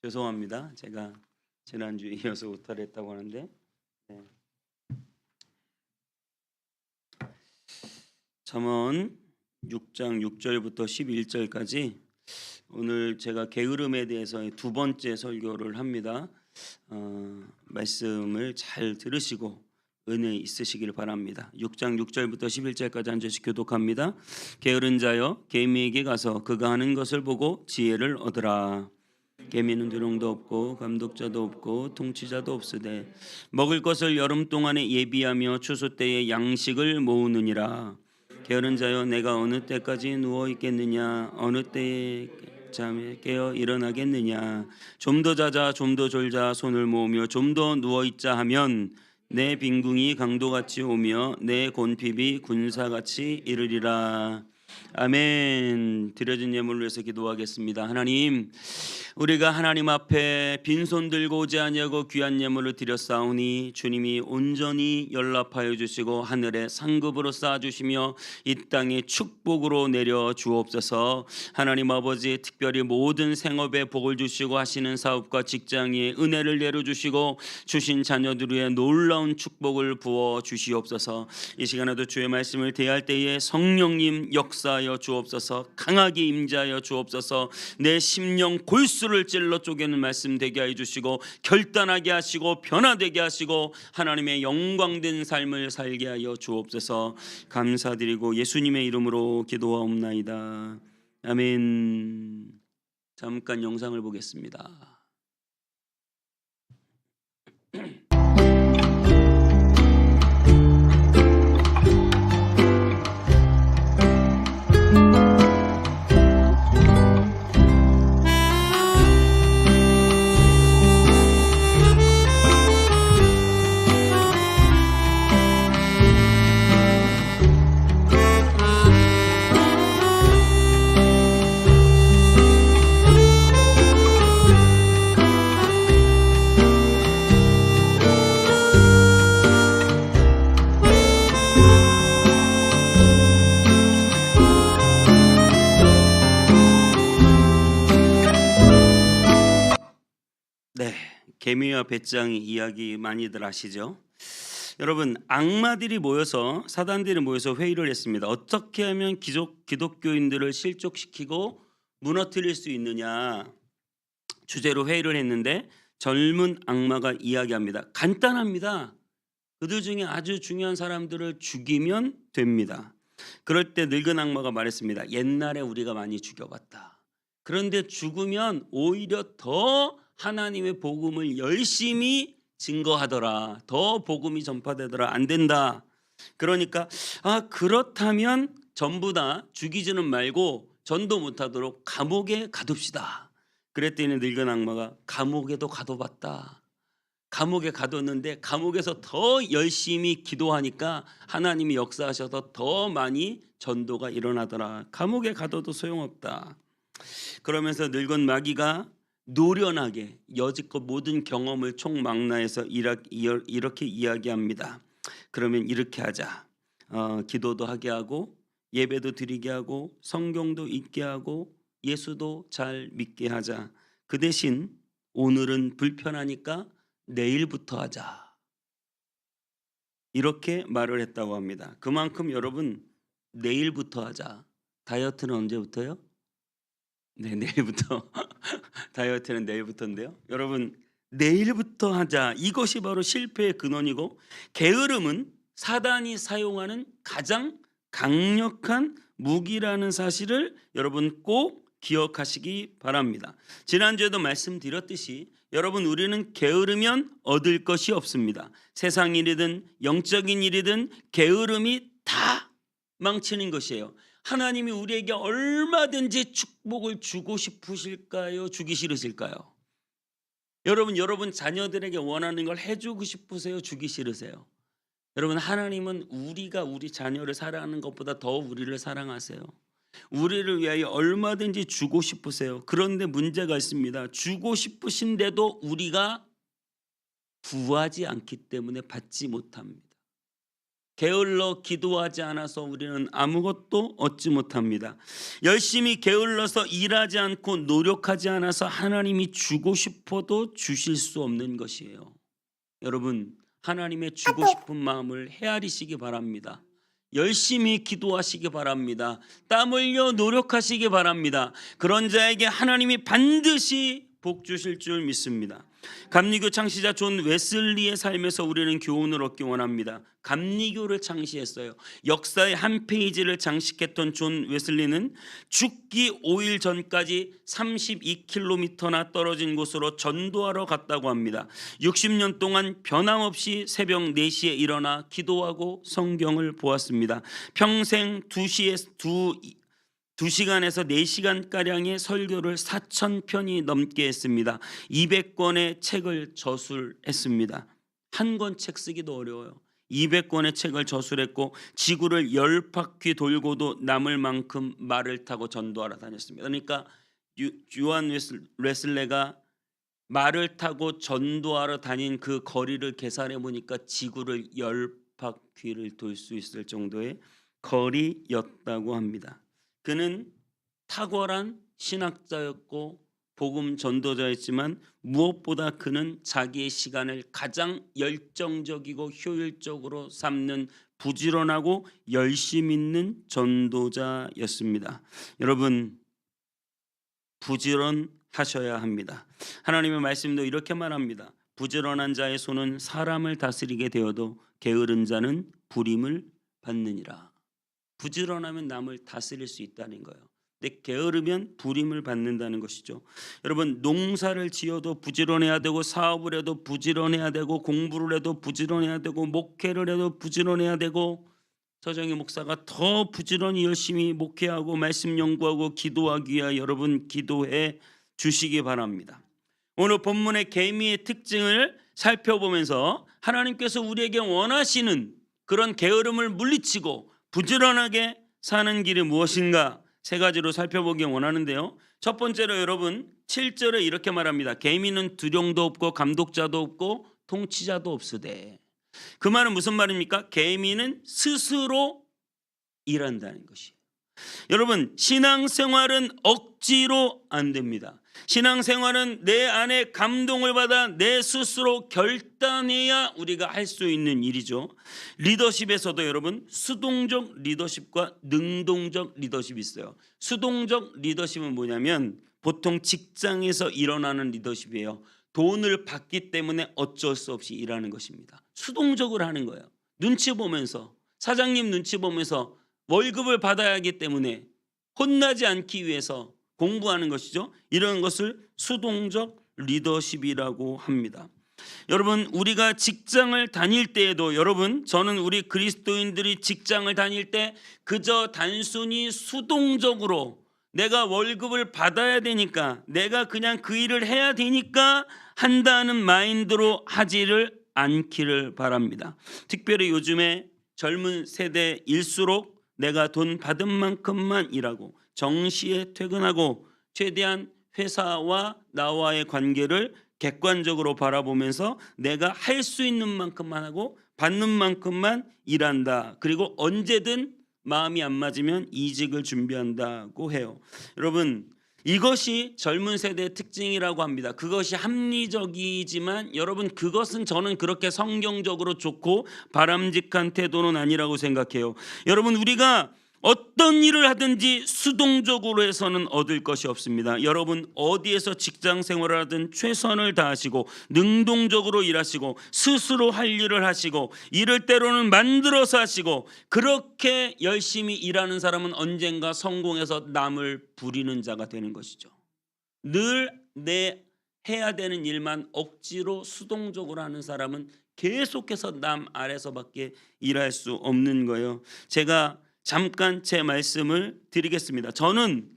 죄송합니다. 제가 지난주에 이어서 오타를 했다고 하는데 네. 잠언 6장 6절부터 11절까지 오늘 제가 게으름에 대해서 두 번째 설교를 합니다. 말씀을 잘 들으시고 은혜 있으시길 바랍니다. 6장 6절부터 11절까지 한 절씩 교독합니다. 게으른 자여 개미에게 가서 그가 하는 것을 보고 지혜를 얻으라. 개미는 두령도 없고 감독자도 없고 통치자도 없으되 먹을 것을 여름 동안에 예비하며 추수 때에 양식을 모으느니라. 게으른 자여 내가 어느 때까지 누워 있겠느냐, 어느 때에 잠에 깨어 일어나겠느냐. 좀 더 자자, 좀 더 졸자, 손을 모으며 좀 더 누워 있자 하면 내 빈궁이 강도같이 오며 내 곤핍이 군사같이 이르리라. 아멘. 드려진 예물을 위해서 기도하겠습니다. 하나님, 우리가 하나님 앞에 빈손 들고 오지 아니하고 귀한 예물을 드렸사오니 주님이 온전히 연락하여 주시고 하늘에 상급으로 쌓아주시며 이 땅에 축복으로 내려 주옵소서. 하나님 아버지, 특별히 모든 생업에 복을 주시고 하시는 사업과 직장에 은혜를 내려주시고 주신 자녀들 위해 놀라운 축복을 부어 주시옵소서. 이 시간에도 주의 말씀을 대할 때에 성령님 역사하여 주옵소서. 강하게 임재하여 주옵소서. 내 심령 골수를 찔러 쪼개는 말씀 되게 하여 주시고 결단하게 하시고 변화되게 하시고 하나님의 영광된 삶을 살게 하여 주옵소서. 감사드리고 예수님의 이름으로 기도하옵나이다. 아멘. 잠깐 영상을 보겠습니다. 네, 개미와 배짱이 이야기 많이들 아시죠? 여러분, 악마들이 모여서 사단들이 모여서 회의를 했습니다. 어떻게 하면 기독교인들을 실족시키고 무너뜨릴 수 있느냐 주제로 회의를 했는데 젊은 악마가 이야기합니다. 간단합니다. 그들 중에 아주 중요한 사람들을 죽이면 됩니다. 그럴 때 늙은 악마가 말했습니다. 옛날에 우리가 많이 죽여봤다. 그런데 죽으면 오히려 더 하나님의 복음을 열심히 증거하더라. 더 복음이 전파되더라. 안 된다. 그러니까 그렇다면 전부 다 죽이지는 말고 전도 못하도록 감옥에 가둡시다. 그랬더니 늙은 악마가 감옥에도 가둬봤다. 감옥에 가뒀는데 감옥에서 더 열심히 기도하니까 하나님이 역사하셔서 더 많이 전도가 일어나더라. 감옥에 가둬도 소용없다. 그러면서 늙은 마귀가 노련하게 여지껏 모든 경험을 총망라해서 이렇게 이야기합니다. 그러면 이렇게 하자. 기도도 하게 하고 예배도 드리게 하고 성경도 읽게 하고 예수도 잘 믿게 하자. 그 대신 오늘은 불편하니까 내일부터 하자. 이렇게 말을 했다고 합니다. 그만큼 여러분, 내일부터 하자. 다이어트는 언제부터요? 네, 내일부터. 다이어트는 내일부터인데요. 여러분, 내일부터 하자. 이것이 바로 실패의 근원이고 게으름은 사단이 사용하는 가장 강력한 무기라는 사실을 여러분 꼭 기억하시기 바랍니다. 지난주에도 말씀드렸듯이 여러분, 우리는 게으르면 얻을 것이 없습니다. 세상 일이든 영적인 일이든 게으름이 다 망치는 것이에요. 하나님이 우리에게 얼마든지 축복을 주고 싶으실까요? 주기 싫으실까요? 여러분 자녀들에게 원하는 걸 해주고 싶으세요? 주기 싫으세요? 여러분, 하나님은 우리가 우리 자녀를 사랑하는 것보다 더 우리를 사랑하세요. 우리를 위하여 얼마든지 주고 싶으세요. 그런데 문제가 있습니다. 주고 싶으신데도 우리가 구하지 않기 때문에 받지 못합니다. 게을러 기도하지 않아서 우리는 아무것도 얻지 못합니다. 열심히 게을러서 일하지 않고 노력하지 않아서 하나님이 주고 싶어도 주실 수 없는 것이에요. 여러분, 하나님의 주고 싶은 마음을 헤아리시기 바랍니다. 열심히 기도하시기 바랍니다. 땀 흘려 노력하시기 바랍니다. 그런 자에게 하나님이 반드시 복 주실 줄 믿습니다. 감리교 창시자 존 웨슬리의 삶에서 우리는 교훈을 얻기 원합니다. 감리교를 창시했어요. 역사의 한 페이지를 장식했던 존 웨슬리는 죽기 5일 전까지 32km나 떨어진 곳으로 전도하러 갔다고 합니다. 60년 동안 변함없이 새벽 4시에 일어나 기도하고 성경을 보았습니다. 평생 2시간에서 4시간가량의 설교를 4,000편이 넘게 했습니다. 200권의 책을 저술했습니다. 한 권 책 쓰기도 어려워요. 200권의 책을 저술했고 지구를 10바퀴 돌고도 남을 만큼 말을 타고 전도하러 다녔습니다. 그러니까 요한 웨슬레가 말을 타고 전도하러 다닌 그 거리를 계산해 보니까 지구를 10바퀴를 돌 수 있을 정도의 거리였다고 합니다. 그는 탁월한 신학자였고 복음 전도자였지만 무엇보다 그는 자기의 시간을 가장 열정적이고 효율적으로 삼는 부지런하고 열심 있는 전도자였습니다. 여러분, 부지런하셔야 합니다. 하나님의 말씀도 이렇게 말합니다. 부지런한 자의 손은 사람을 다스리게 되어도 게으른 자는 부림을 받느니라. 부지런하면 남을 다스릴 수 있다는 거예요. 근데 게으르면 부림을 받는다는 것이죠. 여러분, 농사를 지어도 부지런해야 되고 사업을 해도 부지런해야 되고 공부를 해도 부지런해야 되고 목회를 해도 부지런해야 되고 서정희 목사가 더 부지런히 열심히 목회하고 말씀 연구하고 기도하기 위하여 여러분 기도해 주시기 바랍니다. 오늘 본문의 개미의 특징을 살펴보면서 하나님께서 우리에게 원하시는 그런 게으름을 물리치고 부지런하게 사는 길이 무엇인가 세 가지로 살펴보기 원하는데요. 첫 번째로 여러분 7절에 이렇게 말합니다. 개미는 두령도 없고 감독자도 없고 통치자도 없으되. 그 말은 무슨 말입니까? 개미는 스스로 일한다는 것이에요. 여러분, 신앙생활은 억지로 안 됩니다. 신앙생활은 내 안에 감동을 받아 내 스스로 결단해야 우리가 할 수 있는 일이죠. 리더십에서도 여러분 수동적 리더십과 능동적 리더십이 있어요. 수동적 리더십은 뭐냐면 보통 직장에서 일어나는 리더십이에요. 돈을 받기 때문에 어쩔 수 없이 일하는 것입니다. 수동적으로 하는 거예요. 눈치 보면서, 사장님 눈치 보면서 월급을 받아야 하기 때문에 혼나지 않기 위해서 공부하는 것이죠. 이런 것을 수동적 리더십이라고 합니다. 여러분, 우리가 직장을 다닐 때에도 여러분, 저는 우리 그리스도인들이 직장을 다닐 때 그저 단순히 수동적으로 내가 월급을 받아야 되니까, 내가 그냥 그 일을 해야 되니까 한다는 마인드로 하지를 않기를 바랍니다. 특별히 요즘에 젊은 세대일수록 내가 돈 받은 만큼만 일하고 정시에 퇴근하고 최대한 회사와 나와의 관계를 객관적으로 바라보면서 내가 할 수 있는 만큼만 하고 받는 만큼만 일한다. 그리고 언제든 마음이 안 맞으면 이직을 준비한다고 해요. 여러분, 이것이 젊은 세대의 특징이라고 합니다. 그것이 합리적이지만 여러분, 그것은 저는 그렇게 성경적으로 좋고 바람직한 태도는 아니라고 생각해요. 여러분, 우리가 어떤 일을 하든지 수동적으로 해서는 얻을 것이 없습니다. 여러분, 어디에서 직장 생활을 하든 최선을 다하시고 능동적으로 일하시고 스스로 할 일을 하시고 일을 때로는 만들어서 하시고 그렇게 열심히 일하는 사람은 언젠가 성공해서 남을 부리는 자가 되는 것이죠. 늘 내 해야 되는 일만 억지로 수동적으로 하는 사람은 계속해서 남 아래서밖에 일할 수 없는 거예요. 제가 잠깐 제 말씀을 드리겠습니다. 저는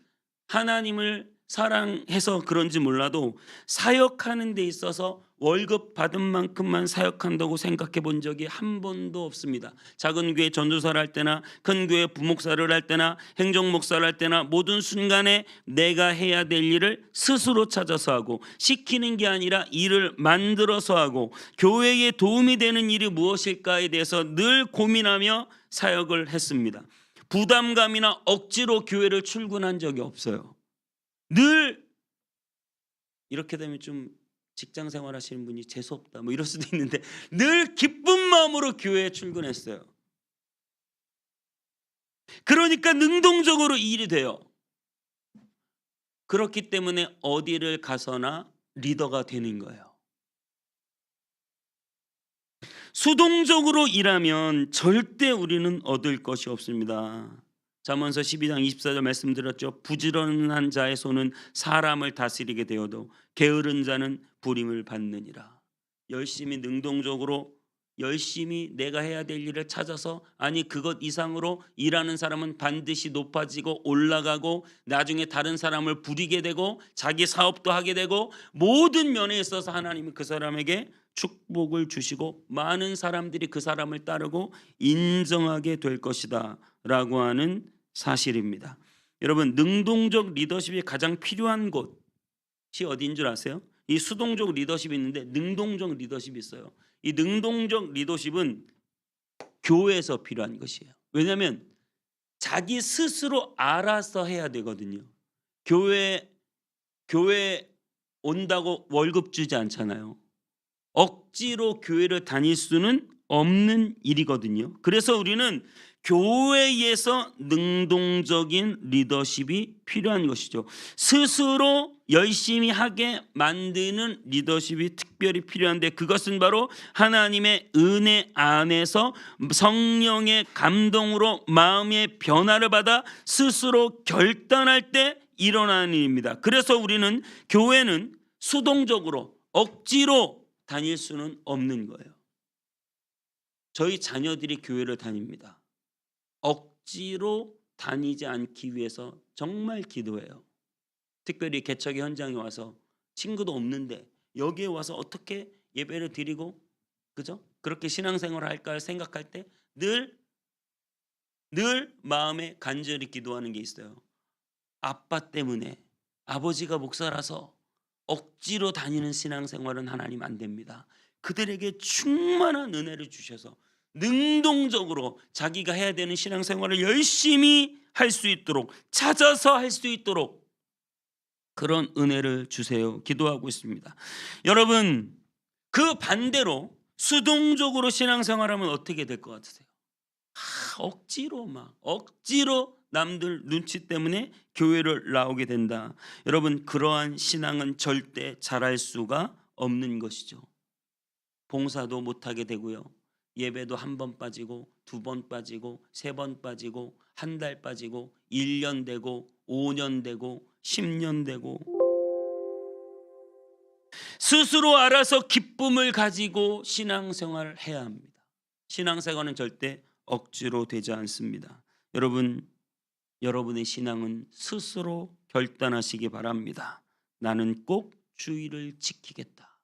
하나님을 사랑해서 그런지 몰라도 사역하는 데 있어서 월급 받은 만큼만 사역한다고 생각해 본 적이 한 번도 없습니다. 작은 교회 전도사를 할 때나 큰 교회 부목사를 할 때나 행정목사를 할 때나 모든 순간에 내가 해야 될 일을 스스로 찾아서 하고, 시키는 게 아니라 일을 만들어서 하고, 교회에 도움이 되는 일이 무엇일까에 대해서 늘 고민하며 사역을 했습니다. 부담감이나 억지로 교회를 출근한 적이 없어요. 늘 이렇게 되면 좀 직장 생활 하시는 분이 재수없다 뭐 이럴 수도 있는데, 늘 기쁜 마음으로 교회에 출근했어요. 그러니까 능동적으로 일이 돼요. 그렇기 때문에 어디를 가서나 리더가 되는 거예요. 수동적으로 일하면 절대 우리는 얻을 것이 없습니다. 잠언서 12장 24절 말씀드렸죠. 부지런한 자의 손은 사람을 다스리게 되어도 게으른 자는 부림을 받느니라. 열심히 능동적으로 열심히 내가 해야 될 일을 찾아서, 아니 그것 이상으로 일하는 사람은 반드시 높아지고 올라가고 나중에 다른 사람을 부리게 되고 자기 사업도 하게 되고, 모든 면에 있어서 하나님이 그 사람에게 축복을 주시고 많은 사람들이 그 사람을 따르고 인정하게 될 것이다 라고 하는 사실입니다. 여러분, 능동적 리더십이 가장 필요한 곳이 어디인 줄 아세요? 이 수동적 리더십이 있는데 능동적 리더십이 있어요. 이 능동적 리더십은 교회에서 필요한 것이에요. 왜냐하면 자기 스스로 알아서 해야 되거든요. 교회 온다고 월급 주지 않잖아요. 억지로 교회를 다닐 수는 없는 일이거든요. 그래서 우리는 교회에서 능동적인 리더십이 필요한 것이죠. 스스로 열심히 하게 만드는 리더십이 특별히 필요한데, 그것은 바로 하나님의 은혜 안에서 성령의 감동으로 마음의 변화를 받아 스스로 결단할 때 일어나는 일입니다. 그래서 우리는 교회는 수동적으로 억지로 다닐 수는 없는 거예요. 저희 자녀들이 교회를 다닙니다. 억지로 다니지 않기 위해서 정말 기도해요. 특별히 개척의 현장에 와서 친구도 없는데 여기에 와서 어떻게 예배를 드리고, 그죠? 그렇게 신앙생활을 할까 생각할 때 늘 마음에 간절히 기도하는 게 있어요. 아빠 때문에, 아버지가 목사라서 억지로 다니는 신앙생활은 하나님 안 됩니다. 그들에게 충만한 은혜를 주셔서 능동적으로 자기가 해야 되는 신앙생활을 열심히 할 수 있도록, 찾아서 할 수 있도록 그런 은혜를 주세요. 기도하고 있습니다. 여러분, 그 반대로 수동적으로 신앙생활하면 어떻게 될 것 같으세요? 억지로 남들 눈치 때문에 교회를 나오게 된다. 여러분, 그러한 신앙은 절대 잘할 수가 없는 것이죠. 봉사도 못하게 되고요. 예배도 한 번 빠지고, 두 번 빠지고, 세 번 빠지고, 한 달 빠지고, 1년 되고, 5년 되고, 10년 되고, 스스로 알아서 기쁨을 가지고 신앙생활을 해야 합니다. 신앙생활은 절대 억지로 되지 않습니다. 여러분, 여러분의 신앙은 스스로 결단하시기 바랍니다. 나는 꼭 주의를 지키겠다.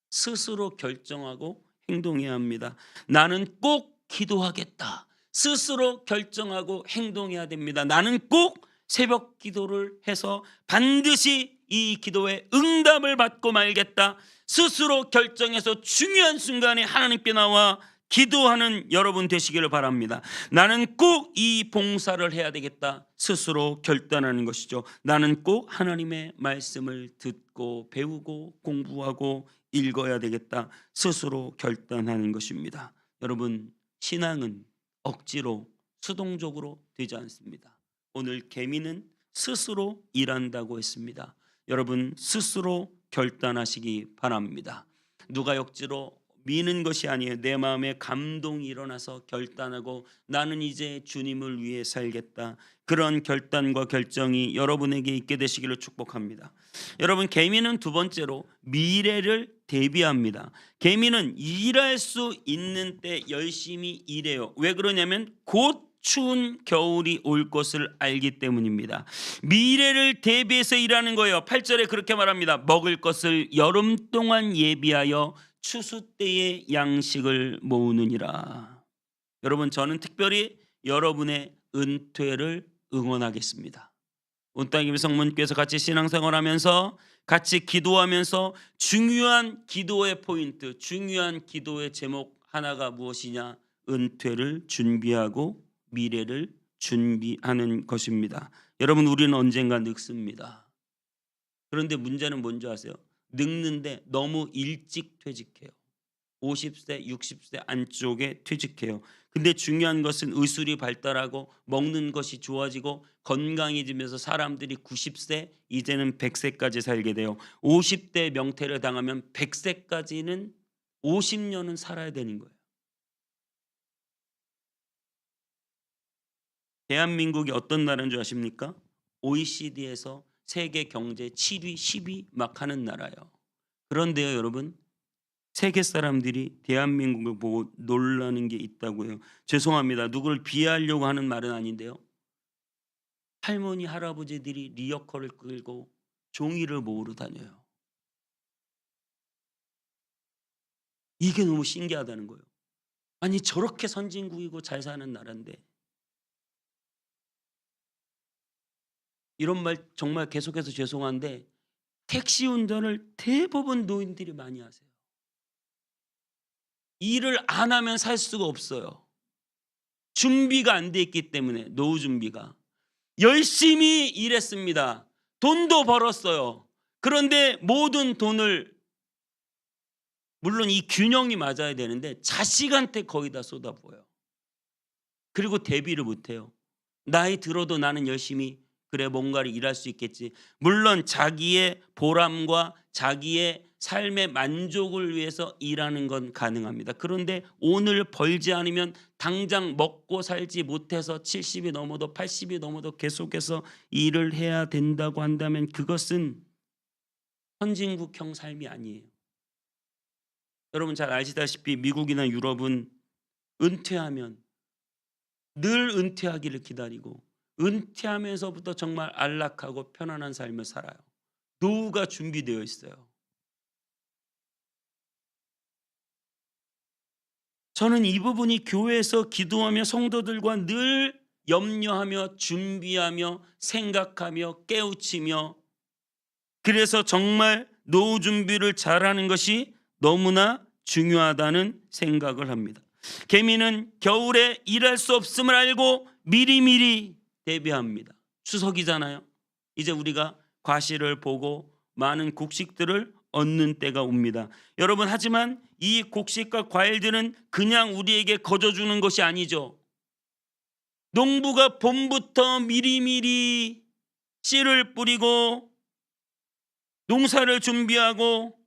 스스로 결정하고 행동해야 합니다. 나는 꼭 기도하겠다. 스스로 결정하고 행동해야 됩니다. 나는 꼭 새벽 기도를 해서 반드시 이 기도에 응답을 받고 말겠다. 스스로 결정해서 중요한 순간에 하나님께 나와 기도하는 여러분 되시기를 바랍니다. 나는 꼭 이 봉사를 해야 되겠다. 스스로 결단하는 것이죠. 나는 꼭 하나님의 말씀을 듣고 배우고 공부하고 읽어야 되겠다. 스스로 결단하는 것입니다. 여러분, 신앙은 억지로 수동적으로 되지 않습니다. 오늘 개미는 스스로 일한다고 했습니다. 여러분, 스스로 결단하시기 바랍니다. 누가 억지로 미는 것이 아니에요. 내 마음에 감동이 일어나서 결단하고 나는 이제 주님을 위해 살겠다. 그런 결단과 결정이 여러분에게 있게 되시기를 축복합니다. 여러분, 개미는 두 번째로 미래를 대비합니다. 개미는 일할 수 있는 때 열심히 일해요. 왜 그러냐면 곧 추운 겨울이 올 것을 알기 때문입니다. 미래를 대비해서 일하는 거예요. 8절에 그렇게 말합니다. 먹을 것을 여름 동안 예비하여 추수 때의 양식을 모으느니라. 여러분, 저는 특별히 여러분의 은퇴를 응원하겠습니다. 온땅의 성문교회에서 같이 신앙생활하면서 같이 기도하면서 중요한 기도의 포인트, 중요한 기도의 제목 하나가 무엇이냐? 은퇴를 준비하고 미래를 준비하는 것입니다. 여러분, 우리는 언젠가 늙습니다. 그런데 문제는 뭔지 아세요? 늙는데 너무 일찍 퇴직해요. 50세, 60세 안쪽에 퇴직해요. 근데 중요한 것은 의술이 발달하고 먹는 것이 좋아지고 건강해지면서 사람들이 90세, 이제는 100세까지 살게 돼요. 50대 명퇴를 당하면 100세까지는 50년은 살아야 되는 거예요. 대한민국이 어떤 나라인 줄 아십니까? OECD에서 세계 경제 7위, 10위 막 하는 나라예요. 그런데요, 여러분, 세계 사람들이 대한민국을 보고 놀라는 게 있다고요. 죄송합니다. 누구를 비하하려고 하는 말은 아닌데요. 할머니, 할아버지들이 리어커를 끌고 종이를 모으러 다녀요. 이게 너무 신기하다는 거예요. 아니, 저렇게 선진국이고 잘 사는 나라인데. 이런 말 정말 계속해서 죄송한데 택시 운전을 대부분 노인들이 많이 하세요. 일을 안 하면 살 수가 없어요. 준비가 안 돼 있기 때문에. 노후 준비가. 열심히 일했습니다. 돈도 벌었어요. 그런데 모든 돈을, 물론 이 균형이 맞아야 되는데 자식한테 거의 다 쏟아부어요. 그리고 대비를 못해요. 나이 들어도 나는 열심히 그래 뭔가를 일할 수 있겠지. 물론 자기의 보람과 자기의 삶의 만족을 위해서 일하는 건 가능합니다. 그런데 오늘 벌지 않으면 당장 먹고 살지 못해서 70이 넘어도 80이 넘어도 계속해서 일을 해야 된다고 한다면 그것은 선진국형 삶이 아니에요. 여러분 잘 아시다시피 미국이나 유럽은 은퇴하면 늘 은퇴하기를 기다리고 은퇴하면서부터 정말 안락하고 편안한 삶을 살아요. 노후가 준비되어 있어요. 저는 이 부분이 교회에서 기도하며 성도들과 늘 염려하며 준비하며 생각하며 깨우치며, 그래서 정말 노후 준비를 잘하는 것이 너무나 중요하다는 생각을 합니다. 개미는 겨울에 일할 수 없음을 알고 미리미리 대비합니다. 추석이잖아요. 이제 우리가 과실을 보고 많은 곡식들을 얻는 때가 옵니다. 여러분, 하지만 이 곡식과 과일들은 그냥 우리에게 거저주는 것이 아니죠. 농부가 봄부터 미리미리 씨를 뿌리고 농사를 준비하고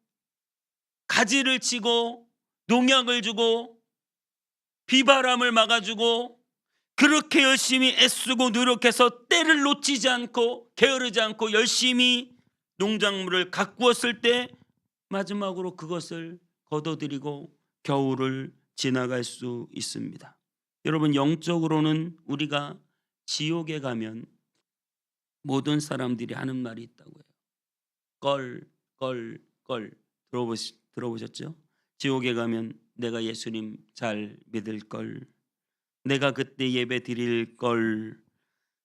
가지를 치고 농약을 주고 비바람을 막아주고 그렇게 열심히 애쓰고 노력해서 때를 놓치지 않고 게으르지 않고 열심히 농작물을 가꾸었을 때 마지막으로 그것을 거둬들이고 겨울을 지나갈 수 있습니다. 여러분, 영적으로는 우리가 지옥에 가면 모든 사람들이 하는 말이 있다고요. 껄 들어보셨죠? 지옥에 가면 내가 예수님 잘 믿을 걸, 내가 그때 예배 드릴 걸,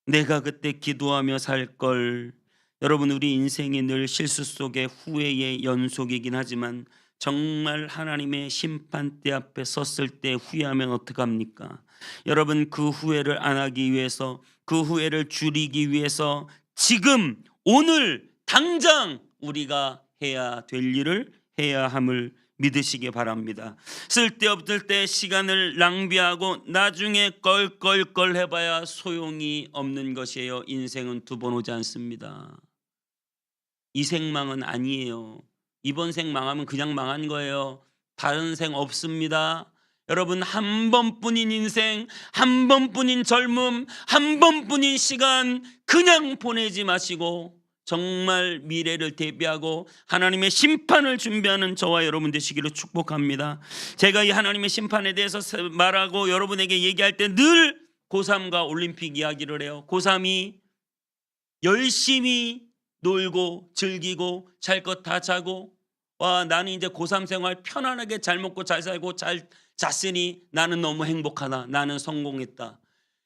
내가 그때 기도하며 살 걸. 여러분, 우리 인생이 늘 실수 속의 후회의 연속이긴 하지만 정말 하나님의 심판대 앞에 섰을 때 후회하면 어떡합니까? 여러분, 그 후회를 안 하기 위해서, 그 후회를 줄이기 위해서 지금 오늘 당장 우리가 해야 될 일을 해야 함을 믿으시기 바랍니다. 쓸데없을 때 시간을 낭비하고 나중에 껄껄껄 해봐야 소용이 없는 것이에요. 인생은 두 번 오지 않습니다. 이 생망은 아니에요. 이번 생 망하면 그냥 망한 거예요. 다른 생 없습니다. 여러분, 한 번뿐인 인생, 한 번뿐인 젊음, 한 번뿐인 시간 그냥 보내지 마시고 정말 미래를 대비하고 하나님의 심판을 준비하는 저와 여러분 되시기를 축복합니다. 제가 이 하나님의 심판에 대해서 말하고 여러분에게 얘기할 때 늘 고3과 올림픽 이야기를 해요. 고3이 열심히 놀고 즐기고 잘 것 다 자고, 와 나는 이제 고3 생활 편안하게 잘 먹고 잘 살고 잘 잤으니 나는 너무 행복하다, 나는 성공했다.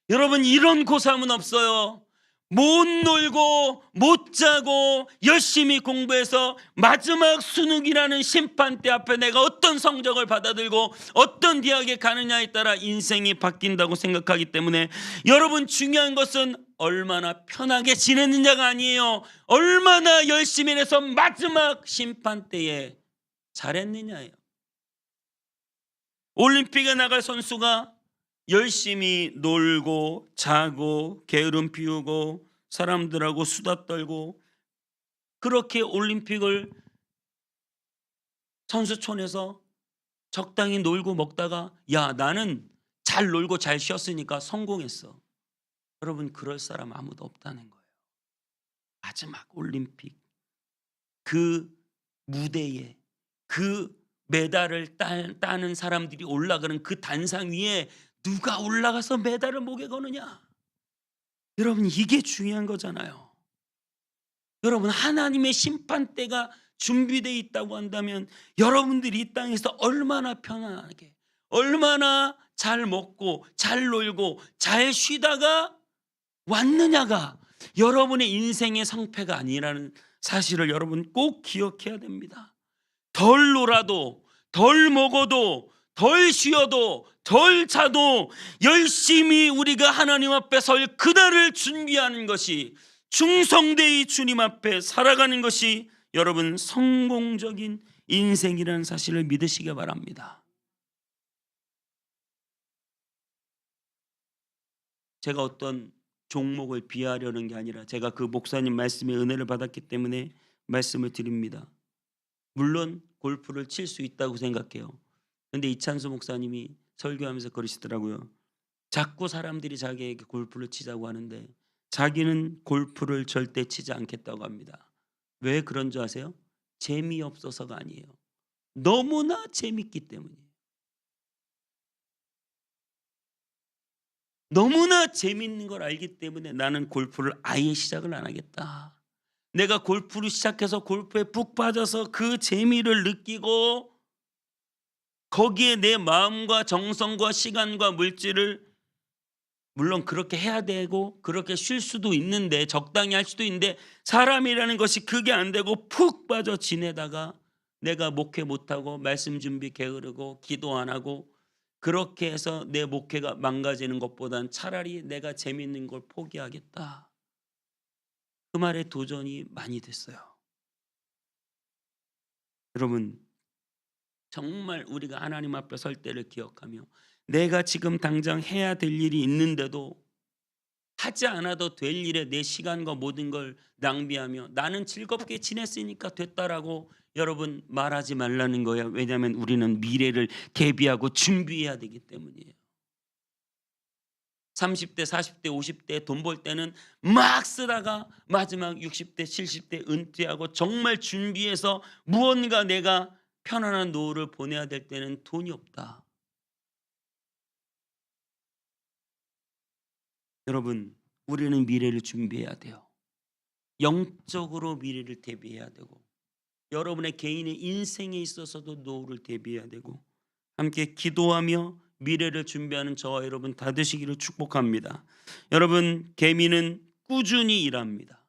여러분, 이런 고3은 없어요. 못 놀고 못 자고 열심히 공부해서 마지막 수능이라는 심판대 앞에 내가 어떤 성적을 받아들고 어떤 대학에 가느냐에 따라 인생이 바뀐다고 생각하기 때문에, 여러분 중요한 것은 얼마나 편하게 지냈느냐가 아니에요. 얼마나 열심히 해서 마지막 심판대에 잘했느냐예요. 올림픽에 나갈 선수가 열심히 놀고 자고 게으름 피우고 사람들하고 수다 떨고 그렇게 올림픽을 선수촌에서 적당히 놀고 먹다가 야 나는 잘 놀고 잘 쉬었으니까 성공했어. 여러분, 그럴 사람 아무도 없다는 거예요. 마지막 올림픽 그 무대에 그 메달을 따는 사람들이 올라가는 그 단상 위에 누가 올라가서 메달을 목에 거느냐. 여러분, 이게 중요한 거잖아요. 여러분, 하나님의 심판대가 준비되어 있다고 한다면 여러분들이 이 땅에서 얼마나 편안하게, 얼마나 잘 먹고 잘 놀고 잘 쉬다가 왔느냐가 여러분의 인생의 성패가 아니라는 사실을 여러분 꼭 기억해야 됩니다. 덜 놀아도 덜 먹어도 덜 쉬어도 덜 자도 열심히 우리가 하나님 앞에 설 그날을 준비하는 것이, 충성되이 주님 앞에 살아가는 것이 여러분 성공적인 인생이라는 사실을 믿으시기 바랍니다. 제가 어떤 종목을 비하하려는 게 아니라 제가 그 목사님 말씀에 은혜를 받았기 때문에 말씀을 드립니다. 물론 골프를 칠 수 있다고 생각해요. 그런데 이찬수 목사님이 설교하면서 그러시더라고요. 자꾸 사람들이 자기에게 골프를 치자고 하는데 자기는 골프를 절대 치지 않겠다고 합니다. 왜 그런 줄 아세요? 재미없어서가 아니에요. 너무나 재밌기 때문이에요. 너무나 재밌는 걸 알기 때문에 나는 골프를 아예 시작을 안 하겠다. 내가 골프를 시작해서 골프에 푹 빠져서 그 재미를 느끼고 거기에 내 마음과 정성과 시간과 물질을, 물론 그렇게 해야 되고 그렇게 쉴 수도 있는데 적당히 할 수도 있는데, 사람이라는 것이 그게 안 되고 푹 빠져 지내다가 내가 목회 못하고 말씀 준비 게으르고 기도 안 하고 그렇게 해서 내 목회가 망가지는 것보단 차라리 내가 재밌는 걸 포기하겠다. 그 말에 도전이 많이 됐어요. 여러분, 정말 우리가 하나님 앞에 설 때를 기억하며 내가 지금 당장 해야 될 일이 있는데도 하지 않아도 될 일에 내 시간과 모든 걸 낭비하며 나는 즐겁게 지냈으니까 됐다라고 여러분 말하지 말라는 거예요. 왜냐하면 우리는 미래를 대비하고 준비해야 되기 때문이에요. 30대 40대 50대 돈 벌 때는 막 쓰다가 마지막 60대 70대 은퇴하고 정말 준비해서 무언가 내가 편안한 노후를 보내야 될 때는 돈이 없다. 여러분, 우리는 미래를 준비해야 돼요. 영적으로 미래를 대비해야 되고 여러분의 개인의 인생에 있어서도 노후를 대비해야 되고 함께 기도하며 미래를 준비하는 저와 여러분 다 되시기를 축복합니다. 여러분, 개미는 꾸준히 일합니다.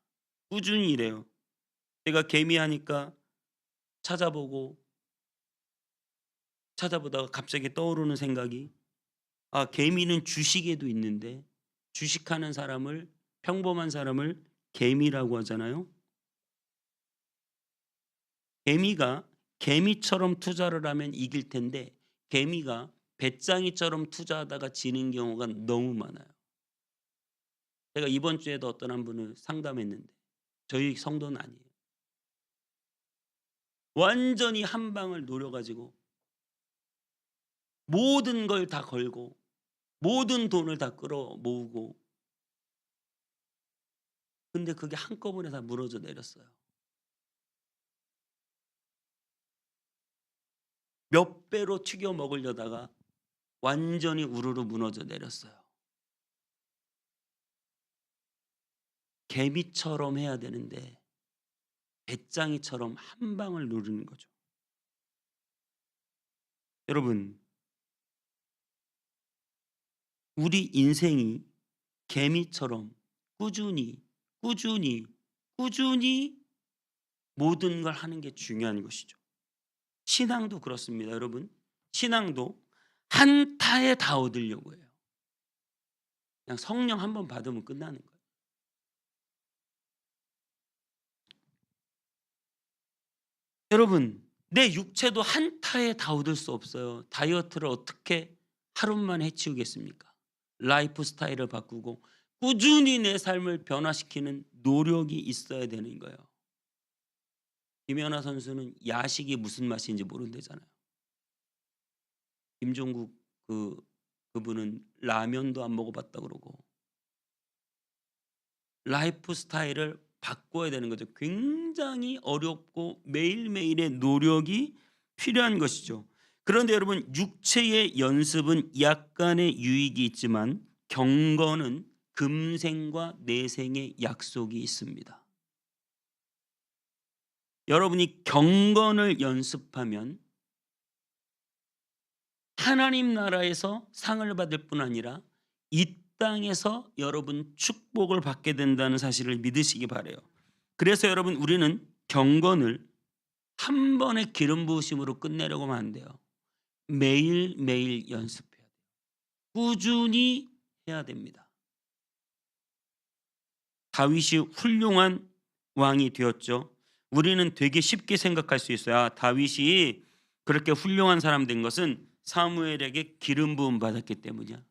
꾸준히 일해요. 제가 개미 하니까 찾아보다가 갑자기 떠오르는 생각이, 개미는 주식에도 있는데 주식하는 사람을, 평범한 사람을 개미라고 하잖아요. 개미가 개미처럼 투자를 하면 이길 텐데 개미가 배짱이처럼 투자하다가 지는 경우가 너무 많아요. 제가 이번 주에도 어떤 한 분을 상담했는데 저희 성도는 아니에요. 완전히 한 방을 노려가지고 모든 걸 다 걸고 모든 돈을 다 끌어 모으고, 근데 그게 한꺼번에 다 무너져 내렸어요. 몇 배로 튀겨 먹으려다가 완전히 우르르 무너져 내렸어요. 개미처럼 해야 되는데 배짱이처럼 한 방을 누르는 거죠. 여러분, 우리 인생이 개미처럼 꾸준히 꾸준히 꾸준히 모든 걸 하는 게 중요한 것이죠. 신앙도 그렇습니다. 여러분, 신앙도 한타에 다 얻으려고 해요. 그냥 성령 한 번 받으면 끝나는 거예요. 여러분, 내 육체도 한타에 다 얻을 수 없어요. 다이어트를 어떻게 하루만 해치우겠습니까? 라이프 스타일을 바꾸고 꾸준히 내 삶을 변화시키는 노력이 있어야 되는 거예요. 김연아 선수는 야식이 무슨 맛인지 모른대잖아요. 김종국 그분은 라면도 안 먹어봤다 그러고. 라이프 스타일을 바꿔야 되는 거죠. 굉장히 어렵고 매일매일의 노력이 필요한 것이죠. 그런데 여러분, 육체의 연습은 약간의 유익이 있지만 경건은 금생과 내생의 약속이 있습니다. 여러분이 경건을 연습하면 하나님 나라에서 상을 받을 뿐 아니라 이 땅에서 여러분 축복을 받게 된다는 사실을 믿으시기 바라요. 그래서 여러분, 우리는 경건을 한 번의 기름 부으심으로 끝내려고 하면 안 돼요. 매일매일 연습해야 돼요. 꾸준히 해야 됩니다. 다윗이 훌륭한 왕이 되었죠. 우리는 되게 쉽게 생각할 수 있어요. 아, 다윗이 그렇게 훌륭한 사람 된 것은 사무엘에게 기름 부음 받았기 때문이야.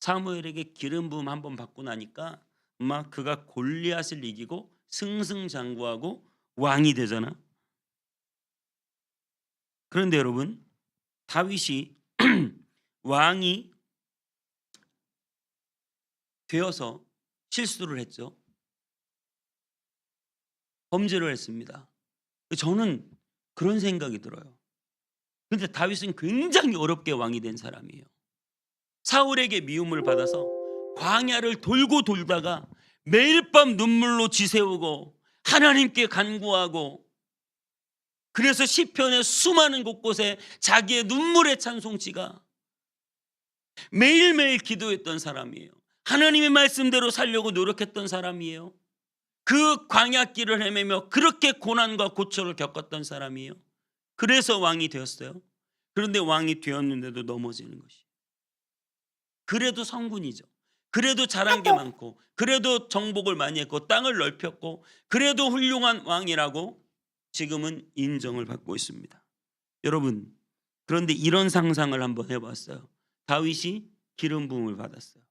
사무엘에게 기름 부음 한번 받고 나니까 막 그가 골리앗을 이기고 승승장구하고 왕이 되잖아. 그런데 여러분, 다윗이 왕이 되어서 실수를 했죠. 범죄를 했습니다. 저는 그런 생각이 들어요. 그런데 다윗은 굉장히 어렵게 왕이 된 사람이에요. 사울에게 미움을 받아서 광야를 돌고 돌다가 매일 밤 눈물로 지새우고 하나님께 간구하고, 그래서 시편의 수많은 곳곳에 자기의 눈물의 찬송지가 매일매일 기도했던 사람이에요. 하나님의 말씀대로 살려고 노력했던 사람이에요. 그 광야길을 헤매며 그렇게 고난과 고초를 겪었던 사람이에요. 그래서 왕이 되었어요. 그런데 왕이 되었는데도 넘어지는 것이. 그래도 성군이죠. 그래도 잘한 게 많고, 그래도 정복을 많이 했고, 땅을 넓혔고, 그래도 훌륭한 왕이라고 지금은 인정을 받고 있습니다. 여러분, 그런데 이런 상상을 한번 해봤어요. 다윗이 기름 부음을 받았어요.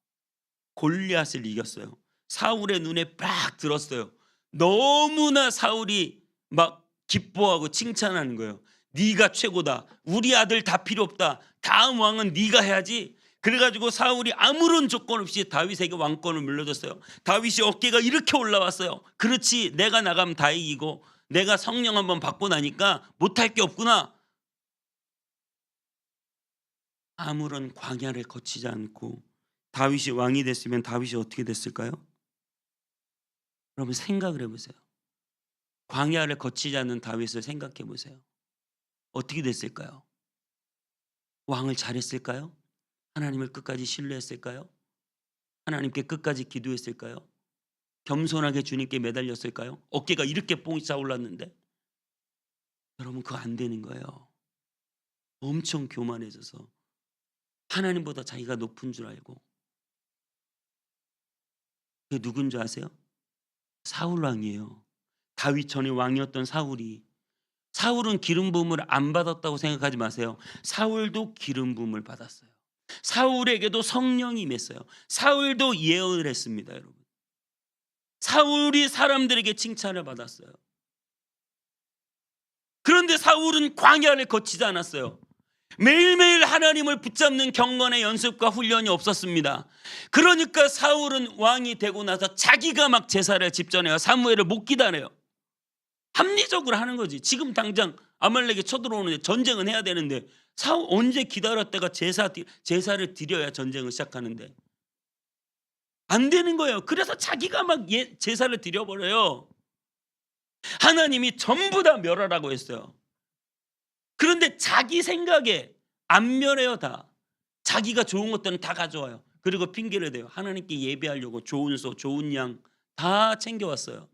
골리앗을 이겼어요. 사울의 눈에 빡 들었어요. 너무나 사울이 막 기뻐하고 칭찬하는 거예요. 네가 최고다. 우리 아들 다 필요 없다. 다음 왕은 네가 해야지. 그래가지고 사울이 아무런 조건 없이 다윗에게 왕권을 물려줬어요. 다윗이 어깨가 이렇게 올라왔어요. 그렇지, 내가 나가면 다 이기고 내가 성령 한번 받고 나니까 못할 게 없구나. 아무런 광야를 거치지 않고 다윗이 왕이 됐으면 다윗이 어떻게 됐을까요? 여러분, 생각을 해보세요. 광야를 거치지 않는 다윗을 생각해 보세요. 어떻게 됐을까요? 왕을 잘했을까요? 하나님을 끝까지 신뢰했을까요? 하나님께 끝까지 기도했을까요? 겸손하게 주님께 매달렸을까요? 어깨가 이렇게 뽕이 차올랐는데. 여러분, 그거 안 되는 거예요. 엄청 교만해져서 하나님보다 자기가 높은 줄 알고. 그게 누군지 아세요? 사울 왕이에요. 다윗 전에 왕이었던 사울이. 사울은 기름 부음을 안 받았다고 생각하지 마세요. 사울도 기름 부음을 받았어요. 사울에게도 성령이 임했어요. 사울도 예언을 했습니다. 여러분, 사울이 사람들에게 칭찬을 받았어요. 그런데 사울은 광야를 거치지 않았어요. 매일매일 하나님을 붙잡는 경건의 연습과 훈련이 없었습니다. 그러니까 사울은 왕이 되고 나서 자기가 막 제사를 집전해요. 사무엘을 못 기다려요. 합리적으로 하는 거지. 지금 당장 아말렉이 쳐들어오는데 전쟁은 해야 되는데 사울 언제 기다렸다가 제사를 드려야 전쟁을 시작하는데. 안 되는 거예요. 그래서 자기가 막 제사를 드려버려요. 하나님이 전부 다 멸하라고 했어요. 그런데 자기 생각에 안 멸해요. 다 자기가 좋은 것들은 다 가져와요. 그리고 핑계를 대요. 하나님께 예배하려고 좋은 소 좋은 양 다 챙겨왔어요.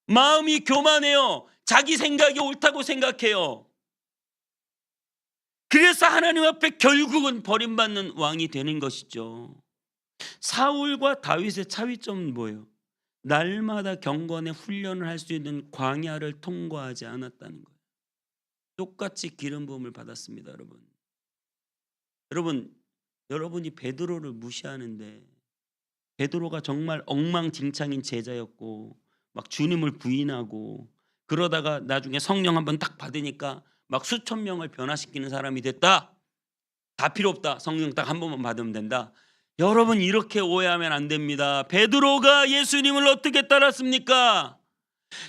마음이 교만해요. 자기 생각이 옳다고 생각해요. 그래서 하나님 앞에 결국은 버림받는 왕이 되는 것이죠. 사울과 다윗의 차이점은 뭐예요? 날마다 경건의 훈련을 할 수 있는 광야를 통과하지 않았다는 거예요. 똑같이 기름 부음을 받았습니다, 여러분. 여러분이 베드로를 무시하는데, 베드로가 정말 엉망진창인 제자였고 막 주님을 부인하고 그러다가 나중에 성령 한번 딱 받으니까 막 수천 명을 변화시키는 사람이 됐다. 다 필요 없다. 성령 딱 한 번만 받으면 된다. 여러분 이렇게 오해하면 안 됩니다. 베드로가 예수님을 어떻게 따랐습니까?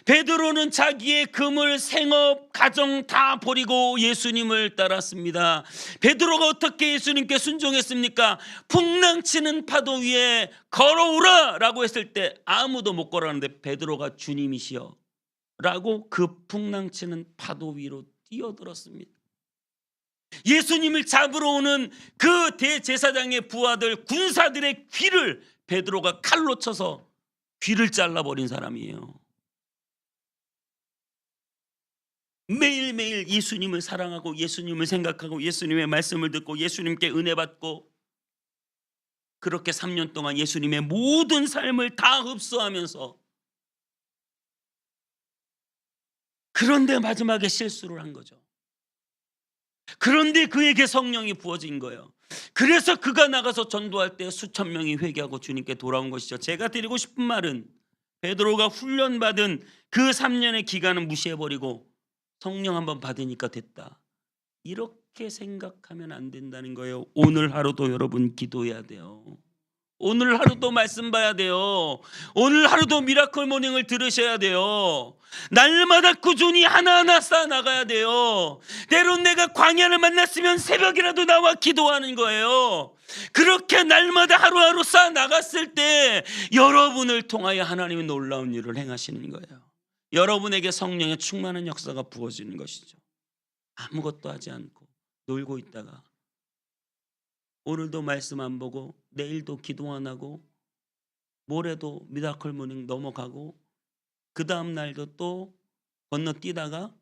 베드로는 자기의 금을 생업 가정 다 버리고 예수님을 따랐습니다. 베드로가 어떻게 예수님께 순종했습니까? 풍랑치는 파도 위에 걸어오라 라고 했을 때 아무도 못 걸어가는데 베드로가 주님이시여 라고 그 풍랑치는 파도 위로 뛰어들었습니다. 예수님을 잡으러 오는 그 대제사장의 부하들 군사들의 귀를 베드로가 칼로 쳐서 귀를 잘라버린 사람이에요. 매일매일 예수님을 사랑하고 예수님을 생각하고 예수님의 말씀을 듣고 예수님께 은혜 받고 그렇게 3년 동안 예수님의 모든 삶을 다 흡수하면서, 그런데 마지막에 실수를 한 거죠. 그런데 그에게 성령이 부어진 거예요. 그래서 그가 나가서 전도할 때 수천 명이 회개하고 주님께 돌아온 것이죠. 제가 드리고 싶은 말은 베드로가 훈련받은 그 3년의 기간은 무시해버리고 성령 한번 받으니까 됐다, 이렇게 생각하면 안 된다는 거예요. 오늘 하루도 여러분 기도해야 돼요. 오늘 하루도 말씀 봐야 돼요. 오늘 하루도 미라클 모닝을 들으셔야 돼요. 날마다 꾸준히 하나하나 쌓아나가야 돼요. 때론 내가 광야를 만났으면 새벽이라도 나와 기도하는 거예요. 그렇게 날마다 하루하루 쌓아나갔을 때 여러분을 통하여 하나님이 놀라운 일을 행하시는 거예요. 여러분에게 성령의 충만한 역사가 부어지는 것이죠. 아무것도 하지 않고 놀고 있다가 오늘도 말씀 안 보고 내일도 기도 안 하고 모레도 미라클 모닝 넘어가고 그 다음 날도 또 건너뛰다가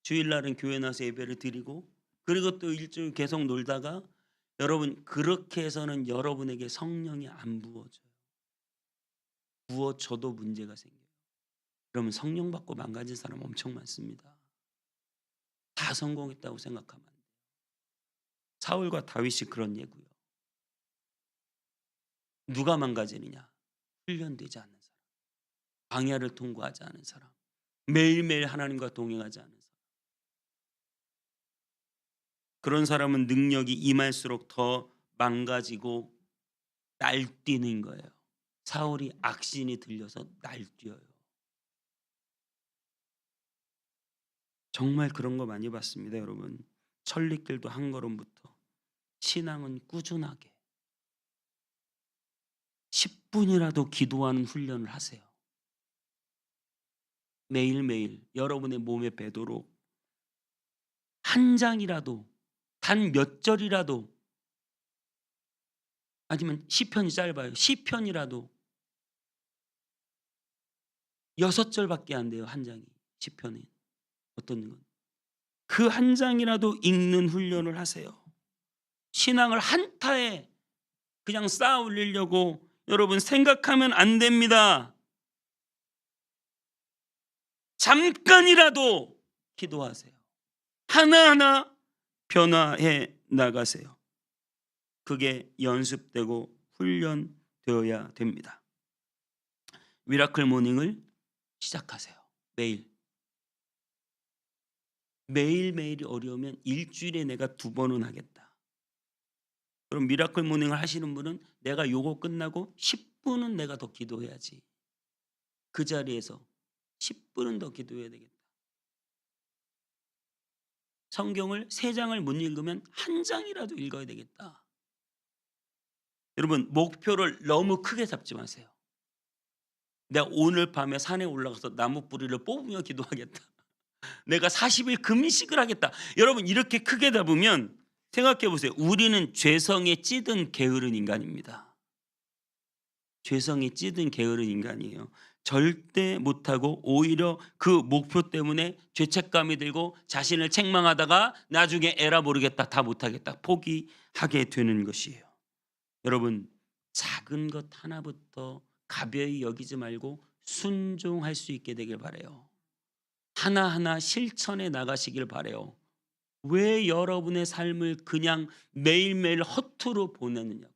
주일날은 교회 나서 예배를 드리고 그리고 또 일주일 계속 놀다가, 여러분 그렇게 해서는 여러분에게 성령이 안 부어져요. 부어져도 문제가 생겨요. 그러면 성령 받고 망가진 사람 엄청 많습니다. 다 성공했다고 생각하면 안 돼요. 사울과 다윗이 그런 예고요. 누가 망가지느냐? 훈련되지 않는 사람, 광야를 통과하지 않은 사람, 매일매일 하나님과 동행하지 않은 사람. 그런 사람은 능력이 임할수록 더 망가지고 날뛰는 거예요. 사울이 악신이 들려서 날뛰어요. 정말 그런 거 많이 봤습니다, 여러분. 천리길도 한 걸음부터 신앙은 꾸준하게 10분이라도 기도하는 훈련을 하세요. 매일매일 여러분의 몸에 배도록 한 장이라도, 단 몇 절이라도, 아니면 시편이 짧아요. 시편이라도 6절밖에 안 돼요. 한 장이. 시편이 어떤 건 그 한 장이라도 읽는 훈련을 하세요. 신앙을 한타에 그냥 쌓아 올리려고 여러분 생각하면 안 됩니다. 잠깐이라도 기도하세요. 하나하나 변화해 나가세요. 그게 연습되고 훈련되어야 됩니다. 미라클 모닝을 시작하세요. 매일매일이 어려우면 일주일에 내가 2번은 하겠다. 그럼 미라클 모닝을 하시는 분은 내가 요거 끝나고 10분은 내가 더 기도해야지. 그 자리에서 10분은 더 기도해야 되겠다. 성경을 3장을 못 읽으면 1장이라도 읽어야 되겠다. 여러분, 목표를 너무 크게 잡지 마세요. 내가 오늘 밤에 산에 올라가서 나무 뿌리를 뽑으며 기도하겠다. 내가 40일 금식을 하겠다. 여러분, 이렇게 크게 잡으면 생각해 보세요. 우리는 죄성에 찌든 게으른 인간입니다. 죄성에 찌든 게으른 인간이에요. 절대 못하고 오히려 그 목표 때문에 죄책감이 들고 자신을 책망하다가 나중에 에라 모르겠다, 다 못하겠다, 포기하게 되는 것이에요. 여러분, 작은 것 하나부터 가벼이 여기지 말고 순종할 수 있게 되길 바라요. 하나하나 실천해 나가시길 바라요. 왜 여러분의 삶을 그냥 매일매일 허투루 보내느냐고.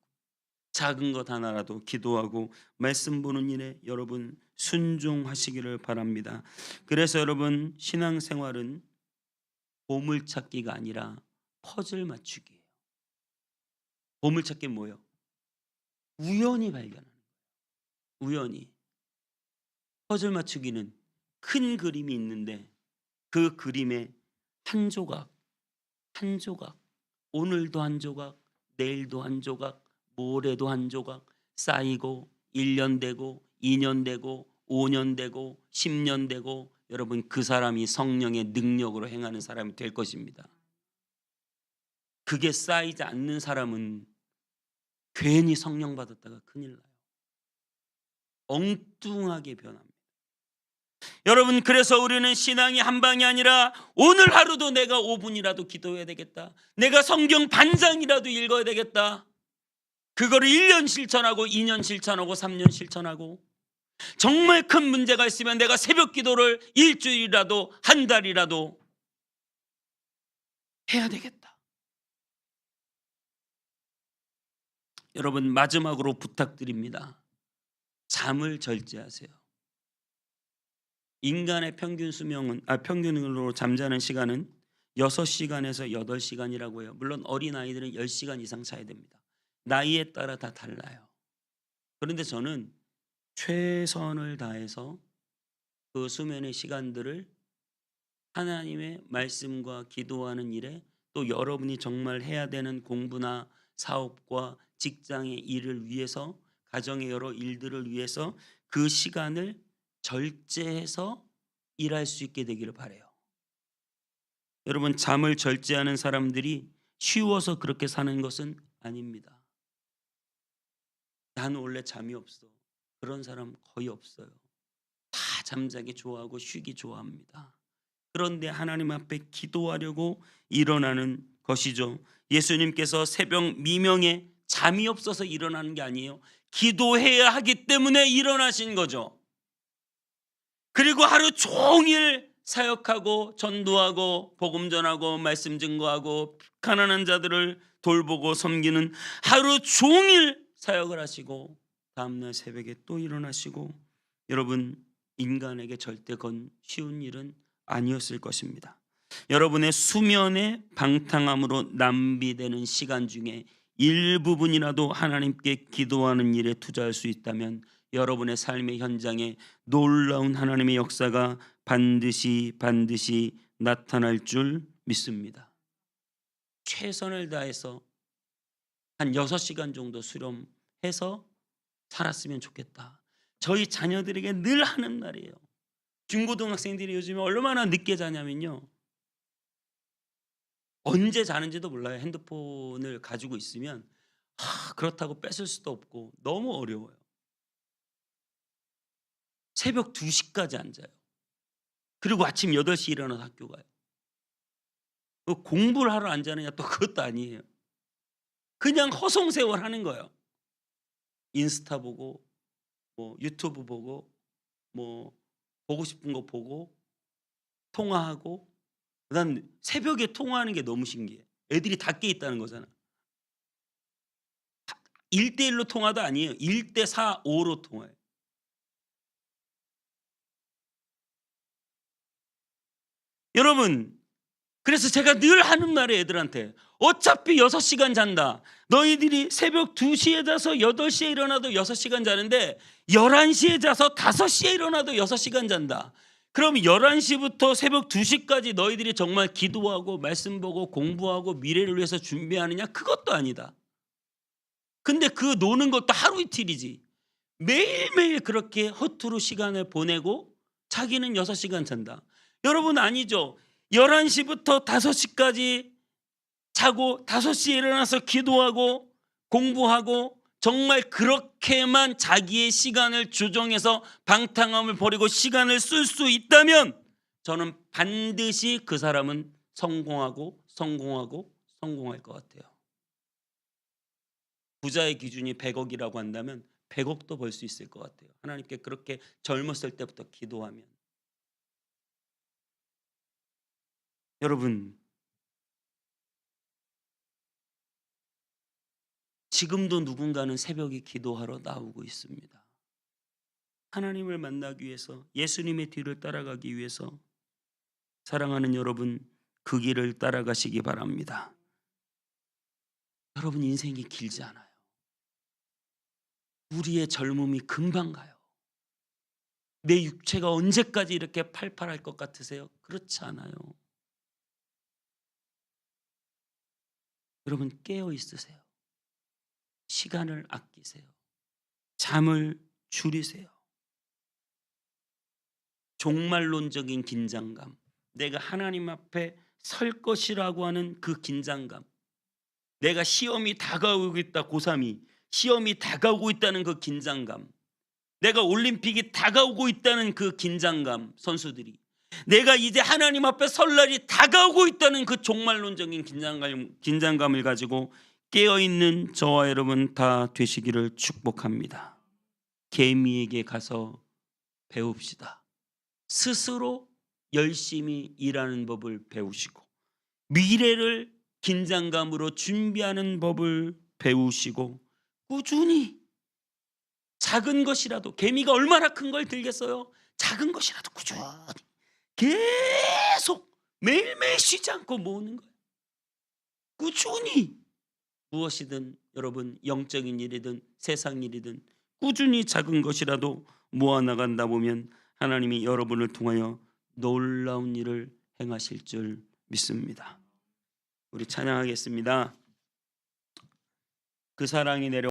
작은 것 하나라도 기도하고 말씀 보는 일에 여러분 순종하시기를 바랍니다. 그래서 여러분, 신앙생활은 보물찾기가 아니라 퍼즐 맞추기예요. 보물찾기 뭐예요? 우연히 발견하는 거예요. 우연히. 퍼즐 맞추기는 큰 그림이 있는데 그 그림의 한 조각, 한 조각, 오늘도 한 조각, 내일도 한 조각, 모레도 한 조각 쌓이고 1년 되고 2년 되고 5년 되고 10년 되고, 여러분, 그 사람이 성령의 능력으로 행하는 사람이 될 것입니다. 그게 쌓이지 않는 사람은 괜히 성령 받았다가 큰일 나요. 엉뚱하게 변합니다. 여러분, 그래서 우리는 신앙이 한 방이 아니라 오늘 하루도 내가 5분이라도 기도해야 되겠다. 내가 성경 반장이라도 읽어야 되겠다. 그거를 1년 실천하고 2년 실천하고 3년 실천하고, 정말 큰 문제가 있으면 내가 새벽 기도를 일주일이라도 한 달이라도 해야 되겠다. 여러분, 마지막으로 부탁드립니다. 잠을 절제하세요. 인간의 평균 수명은 평균으로 잠자는 시간은 6시간에서 8시간이라고 해요. 물론 어린아이들은 10시간 이상 자야 됩니다. 나이에 따라 다 달라요. 그런데 저는 최선을 다해서 그 수면의 시간들을 하나님의 말씀과 기도하는 일에, 또 여러분이 정말 해야 되는 공부나 사업과 직장의 일을 위해서, 가정의 여러 일들을 위해서 그 시간을 절제해서 일할 수 있게 되기를 바라요. 여러분, 잠을 절제하는 사람들이 쉬워서 그렇게 사는 것은 아닙니다. 나는 원래 잠이 없어, 그런 사람 거의 없어요. 다 잠자기 좋아하고 쉬기 좋아합니다. 그런데 하나님 앞에 기도하려고 일어나는 것이죠. 예수님께서 새벽 미명에 잠이 없어서 일어나는 게 아니에요. 기도해야 하기 때문에 일어나신 거죠. 그리고 하루 종일 사역하고 전도하고 복음 전하고 말씀 증거하고 가난한 자들을 돌보고 섬기는, 하루 종일 사역을 하시고 다음날 새벽에 또 일어나시고, 여러분, 인간에게 절대 건 쉬운 일은 아니었을 것입니다. 여러분의 수면의 방탕함으로 낭비되는 시간 중에 일부분이라도 하나님께 기도하는 일에 투자할 수 있다면 여러분의 삶의 현장에 놀라운 하나님의 역사가 반드시 나타날 줄 믿습니다. 최선을 다해서 한 6시간 정도 수렴해서 살았으면 좋겠다. 저희 자녀들에게 늘 하는 말이에요. 중고등학생들이 요즘에 얼마나 늦게 자냐면요, 언제 자는지도 몰라요. 핸드폰을 가지고 있으면 그렇다고 뺏을 수도 없고 너무 어려워요. 새벽 2시까지 앉아요. 그리고 아침 8시 일어나서 학교 가요. 공부를 하러 앉아느냐, 또 그것도 아니에요. 그냥 허송세월 하는 거예요. 인스타 보고 뭐 유튜브 보고 뭐 보고 싶은 거 보고 통화하고. 난 새벽에 통화하는 게 너무 신기해. 애들이 다 깨 있다는 거잖아. 1대1로 통화도 아니에요. 1대4, 5로 통화해요. 여러분, 그래서 제가 늘 하는 말이에요, 애들한테. 어차피 6시간 잔다. 너희들이 새벽 2시에 자서 8시에 일어나도 6시간 자는데 11시에 자서 5시에 일어나도 6시간 잔다. 그럼 11시부터 새벽 2시까지 너희들이 정말 기도하고 말씀 보고 공부하고 미래를 위해서 준비하느냐? 그것도 아니다. 근데 그 노는 것도 하루 이틀이지. 매일매일 그렇게 허투루 시간을 보내고 자기는 6시간 잔다. 여러분 아니죠. 11시부터 5시까지 자고 5시에 일어나서 기도하고 공부하고 정말 그렇게만 자기의 시간을 조정해서 방탕함을 버리고 시간을 쓸 수 있다면 저는 반드시 그 사람은 성공할 것 같아요. 부자의 기준이 100억이라고 한다면 100억도 벌 수 있을 것 같아요. 하나님께 그렇게 젊었을 때부터 기도하면. 여러분, 지금도 누군가는 새벽에 기도하러 나오고 있습니다. 하나님을 만나기 위해서, 예수님의 뒤를 따라가기 위해서. 사랑하는 여러분, 그 길을 따라가시기 바랍니다. 여러분 인생이 길지 않아요. 우리의 젊음이 금방 가요. 내 육체가 언제까지 이렇게 팔팔할 것 같으세요? 그렇지 않아요. 여러분 깨어 있으세요. 시간을 아끼세요. 잠을 줄이세요. 종말론적인 긴장감, 내가 하나님 앞에 설 것이라고 하는 그 긴장감, 내가 시험이 다가오고 있다, 고3이 시험이 다가오고 있다는 그 긴장감, 내가 올림픽이 다가오고 있다는 그 긴장감, 선수들이 내가 이제 하나님 앞에 설 날이 다가오고 있다는 그 종말론적인 긴장감을 가지고 깨어있는 저와 여러분 다 되시기를 축복합니다. 개미에게 가서 배웁시다. 스스로 열심히 일하는 법을 배우시고 미래를 긴장감으로 준비하는 법을 배우시고 꾸준히 작은 것이라도, 개미가 얼마나 큰 걸 들겠어요? 작은 것이라도 꾸준히 계속 매일매일 쉬지 않고 모으는 거예요. 꾸준히 무엇이든 여러분 영적인 일이든 세상 일이든 꾸준히 작은 것이라도 모아나간다 보면 하나님이 여러분을 통하여 놀라운 일을 행하실 줄 믿습니다. 우리 찬양하겠습니다. 그 사랑이 내려